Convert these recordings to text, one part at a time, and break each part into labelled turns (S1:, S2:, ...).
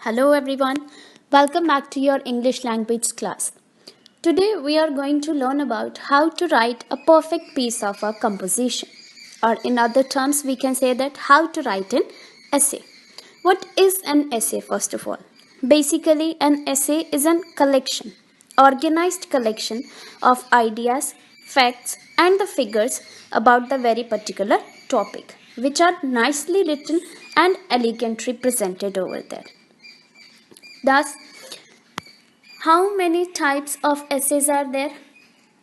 S1: Hello everyone, welcome back to your English language class. Today we are going to learn about how to write a perfect piece of a composition, or in other terms we can say that how to write an essay. What is an essay first of all? Basically an essay is a collection, organized collection of ideas, facts and the figures about the very particular topic which are nicely written and elegantly presented over there. Thus, how many types of essays are there?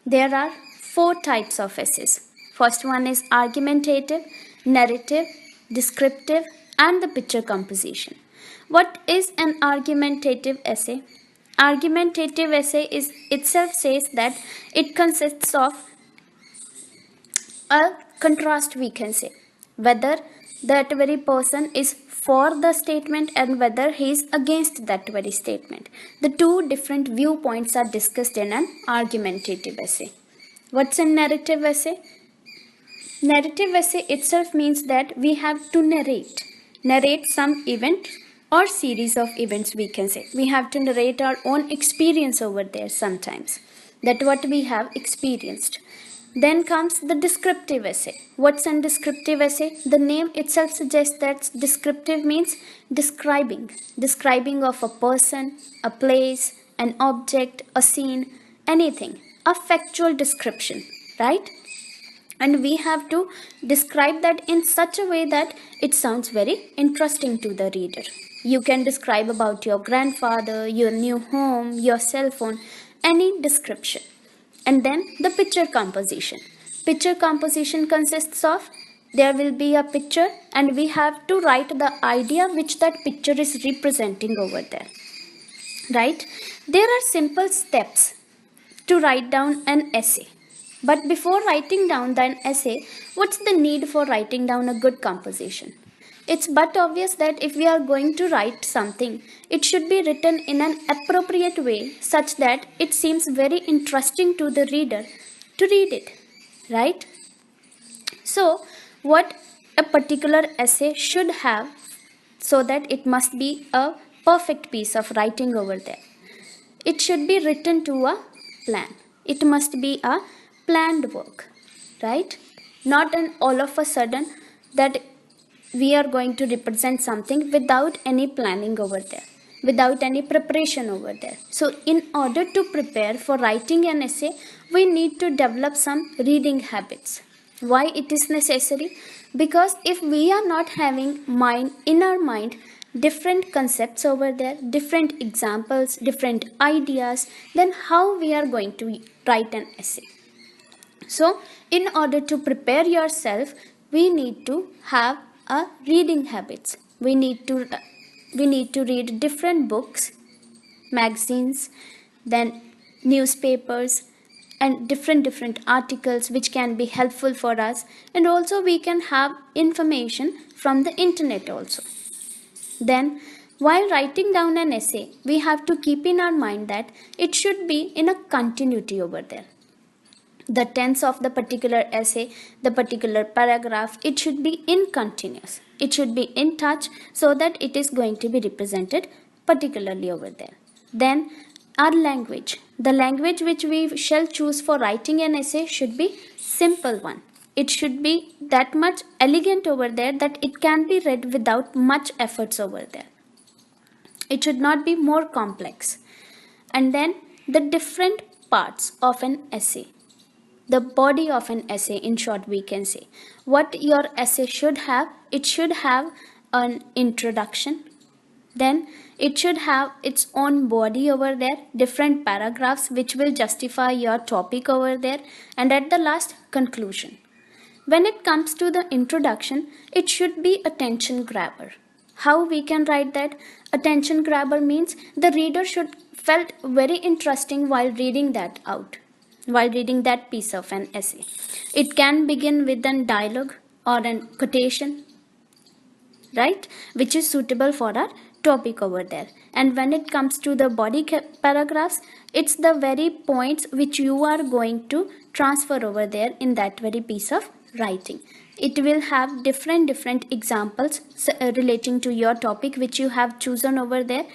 S1: There are four types of essays. First one is argumentative, narrative, descriptive, and the picture composition. What is an argumentative essay? Argumentative essay is itself says that it consists of a contrast, we can say, whether that very person is for the statement and whether he is against that very statement. The two different viewpoints are discussed in an argumentative essay. What's a narrative essay? Narrative essay itself means that we have to narrate some event or series of events, we can say. We have to narrate our own experience over there sometimes, that what we have experienced. Then comes the descriptive essay. What's a descriptive essay? The name itself suggests that descriptive means describing of a person, a place, an object, a scene, anything, a factual description, right? And we have to describe that in such a way that it sounds very interesting to the reader. You can describe about your grandfather, your new home, your cell phone, any description. And then the picture composition. Picture composition consists of there will be a picture and we have to write the idea which that picture is representing over there. Right? There are simple steps to write down an essay. But before writing down an essay, what's the need for writing down a good composition? It's but obvious that if we are going to write something, it should be written in an appropriate way such that it seems very interesting to the reader to read it, right? So, what a particular essay should have, so that it must be a perfect piece of writing over there. It should be written to a plan. It must be a planned work, right? Not an all of a sudden that we are going to represent something without any planning over there, without any preparation over there. So in order to prepare for writing an essay, we need to develop some reading habits. Why it is necessary? Because if we are not having in our mind different concepts over there, different examples, different ideas, then how we are going to write an essay? So in order to prepare yourself, we need to have a reading habits. We need to read different books, magazines, then newspapers and different articles which can be helpful for us, and also we can have information from the internet also. Then while writing down an essay, we have to keep in our mind that it should be in a continuity over there. The tense of the particular essay, the particular paragraph, it should be in continuous. It should be in touch so that it is going to be represented particularly over there. Then our language. The language which we shall choose for writing an essay should be simple one. It should be that much elegant over there that it can be read without much efforts over there. It should not be more complex. And then the different parts of an essay. The body of an essay, in short, we can say. What your essay should have, it should have an introduction. Then it should have its own body over there, different paragraphs which will justify your topic over there, and at the last, conclusion. When it comes to the introduction, it should be attention grabber. How we can write that? Attention grabber means the reader should felt very interesting while reading that out, while reading that piece of an essay. It can begin with a dialogue or a quotation, right, which is suitable for our topic over there. And when it comes to the body paragraphs, it's the very points which you are going to transfer over there in that very piece of writing. It will have different examples relating to your topic which you have chosen over there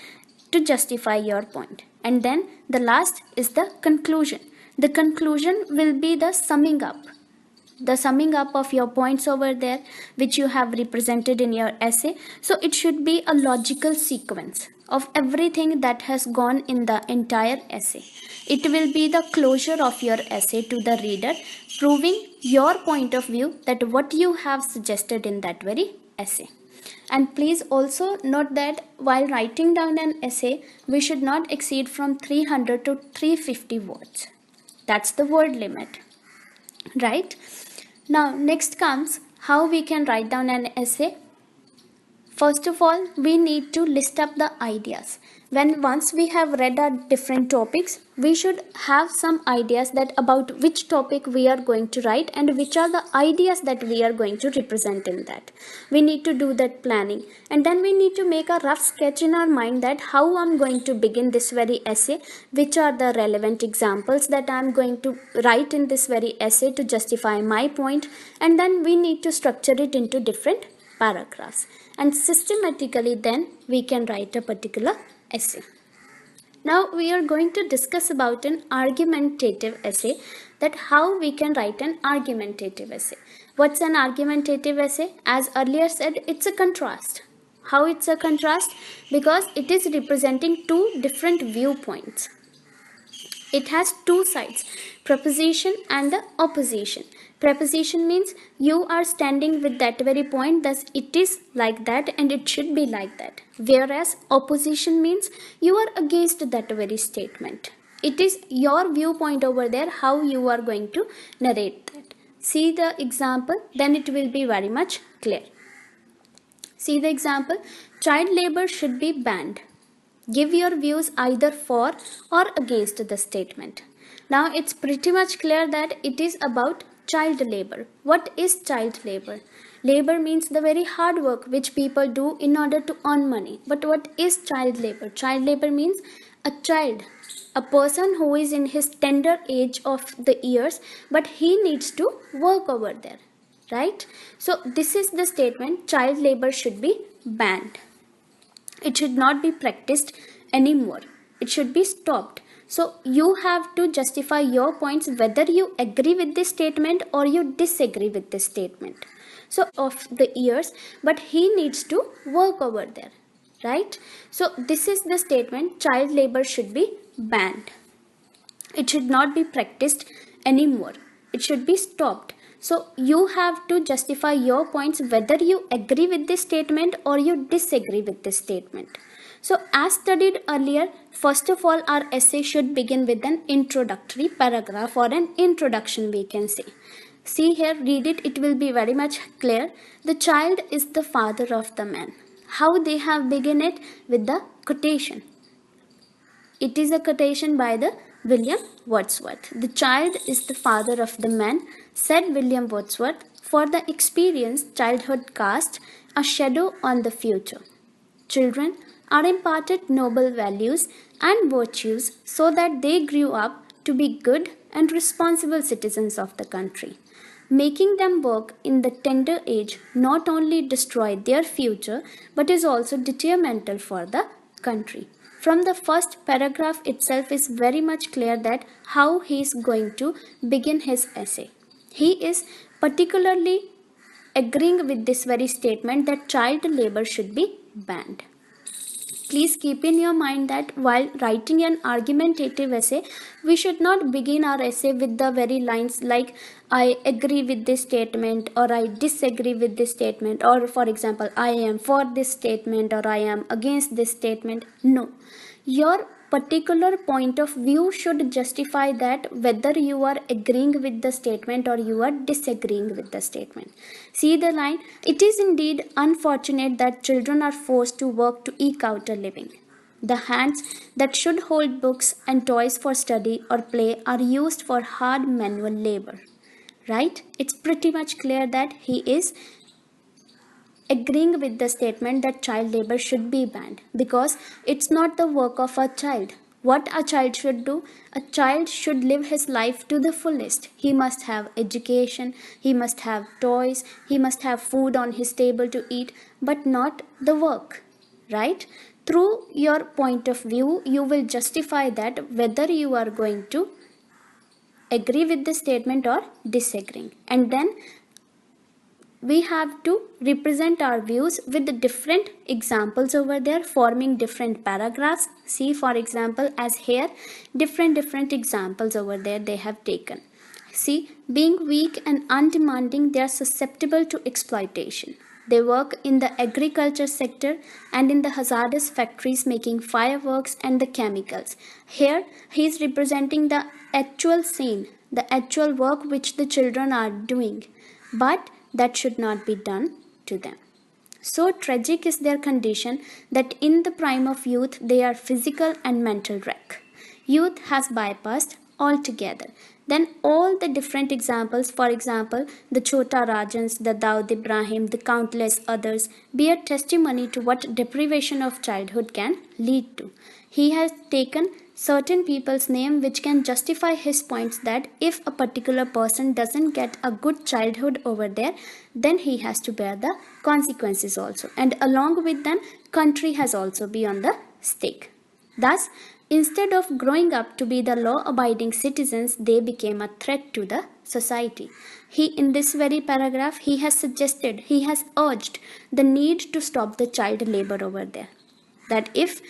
S1: to justify your point. And then the last is the conclusion. The conclusion will be the summing up of your points over there which you have represented in your essay. So it should be a logical sequence of everything that has gone in the entire essay. It will be the closure of your essay to the reader, proving your point of view that what you have suggested in that very essay. And please also note that while writing down an essay, we should not exceed from 300 to 350 words. That's the word limit, right? Now, next comes how we can write down an essay. First of all, we need to list up the ideas. Once we have read our different topics, we should have some ideas that about which topic we are going to write and which are the ideas that we are going to represent in that. We need to do that planning, and then we need to make a rough sketch in our mind that how I'm going to begin this very essay, which are the relevant examples that I'm going to write in this very essay to justify my point, and then we need to structure it into different paragraphs, and systematically then we can write a particular essay. Now we are going to discuss about an argumentative essay, that how we can write an argumentative essay. What's an argumentative essay? As earlier said, it's a contrast. How it's a contrast? Because it is representing two different viewpoints. It has two sides, proposition and the opposition. Proposition means you are standing with that very point, thus it is like that and it should be like that. Whereas opposition means you are against that very statement. It is your viewpoint over there, how you are going to narrate that. See the example, then it will be very much clear. See the example, child labor should be banned. Give your views either for or against the statement. Now it's pretty much clear that it is about child labor. What is child labor? Labor means the very hard work which people do in order to earn money. But what is child labor? Child labor means a child, a person who is in his tender age of the years, but he needs to work over there, right? So this is the statement, child labor should be banned. It should not be practiced anymore. It should be stopped. So you have to justify your points whether you agree with this statement or you disagree with this statement. So of the years, but he needs to work over there, right? So this is the statement, child labor should be banned. It should not be practiced anymore. It should be stopped. So you have to justify your points whether you agree with this statement or you disagree with this statement. So as studied earlier, first of all our essay should begin with an introductory paragraph or an introduction, we can say. See here, read it, it will be very much clear. The child is the father of the man. How they have begun it? With the quotation. It is a quotation by the William Wordsworth. The child is the father of the man, said William Wordsworth. For the experience, childhood casts a shadow on the future. Children are imparted noble values and virtues so that they grew up to be good and responsible citizens of the country. Making them work in the tender age not only destroyed their future but is also detrimental for the country. From the first paragraph itself is very much clear that how he is going to begin his essay. He is particularly agreeing with this very statement that child labor should be banned. Please keep in your mind that while writing an argumentative essay, we should not begin our essay with the very lines like I agree with this statement or I disagree with this statement, or for example I am for this statement or I am against this statement. No, your particular point of view should justify that whether you are agreeing with the statement or you are disagreeing with the statement. See the line, it is indeed unfortunate that children are forced to work to eke out a living. The hands that should hold books and toys for study or play are used for hard manual labor. Right? It's pretty much clear that he is agreeing with the statement that child labor should be banned because it's not the work of a child. What a child should do? A child should live his life to the fullest. He must have education, he must have toys, he must have food on his table to eat, but not the work, right? Through your point of view, you will justify that whether you are going to agree with the statement or disagreeing. And then we have to represent our views with the different examples over there, forming different paragraphs. See, for example, as here, different examples over there they have taken. See, being weak and undemanding, they are susceptible to exploitation. They work in the agriculture sector and in the hazardous factories making fireworks and the chemicals. Here, he is representing the actual scene, the actual work which the children are doing, but that should not be done to them. So tragic is their condition that in the prime of youth they are physical and mental wreck. Youth has bypassed altogether. Then all the different examples, for example, the Chota Rajans, the Daud Ibrahim, the countless others, bear testimony to what deprivation of childhood can lead to. He has taken certain people's name which can justify his points that if a particular person doesn't get a good childhood over there, then he has to bear the consequences also. And along with them, country has also be on the stake. Thus, instead of growing up to be the law-abiding citizens, they became a threat to the society. In this very paragraph, he has suggested, he has urged the need to stop the child labor over there. That if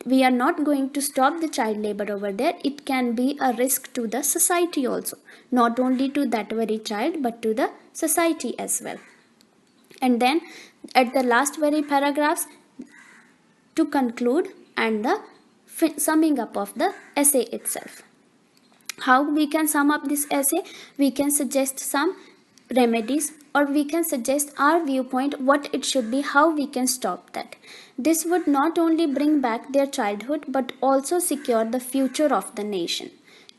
S1: we are not going to stop the child labor over there, it can be a risk to the society also. Not only to that very child, but to the society as well. And then at the last very paragraphs, to conclude and the summing up of the essay itself. How we can sum up this essay? We can suggest some remedies, or we can suggest our viewpoint, what it should be, how we can stop that. This would not only bring back their childhood but also secure the future of the nation.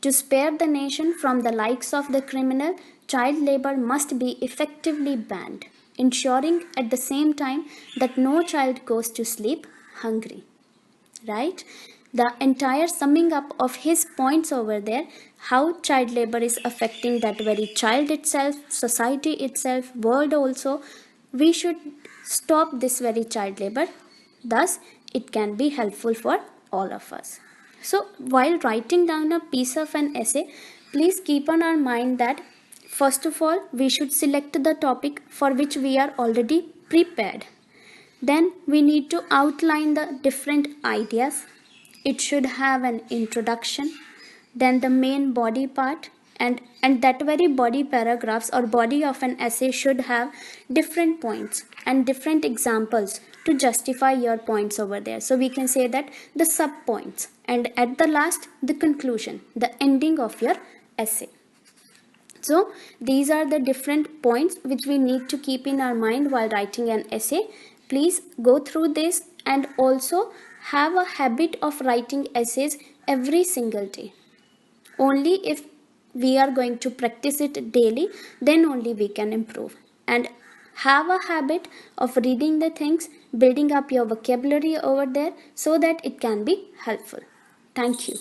S1: To spare the nation from the likes of the criminal, child labor must be effectively banned, ensuring at the same time that no child goes to sleep hungry. Right? The entire summing up of his points over there, how child labor is affecting that very child itself, society itself, world also. We should stop this very child labor. Thus, it can be helpful for all of us. So, while writing down a piece of an essay, please keep on our mind that first of all, we should select the topic for which we are already prepared. Then we need to outline the different ideas. It should have an introduction, then the main body part, and that very body paragraphs or body of an essay should have different points and different examples to justify your points over there. So we can say that the sub points, and at the last, the conclusion, the ending of your essay. So these are the different points which we need to keep in our mind while writing an essay. Please go through this and also have a habit of writing essays every single day. Only if we are going to practice it daily, then only we can improve. And have a habit of reading the things, building up your vocabulary over there so that it can be helpful. Thank you.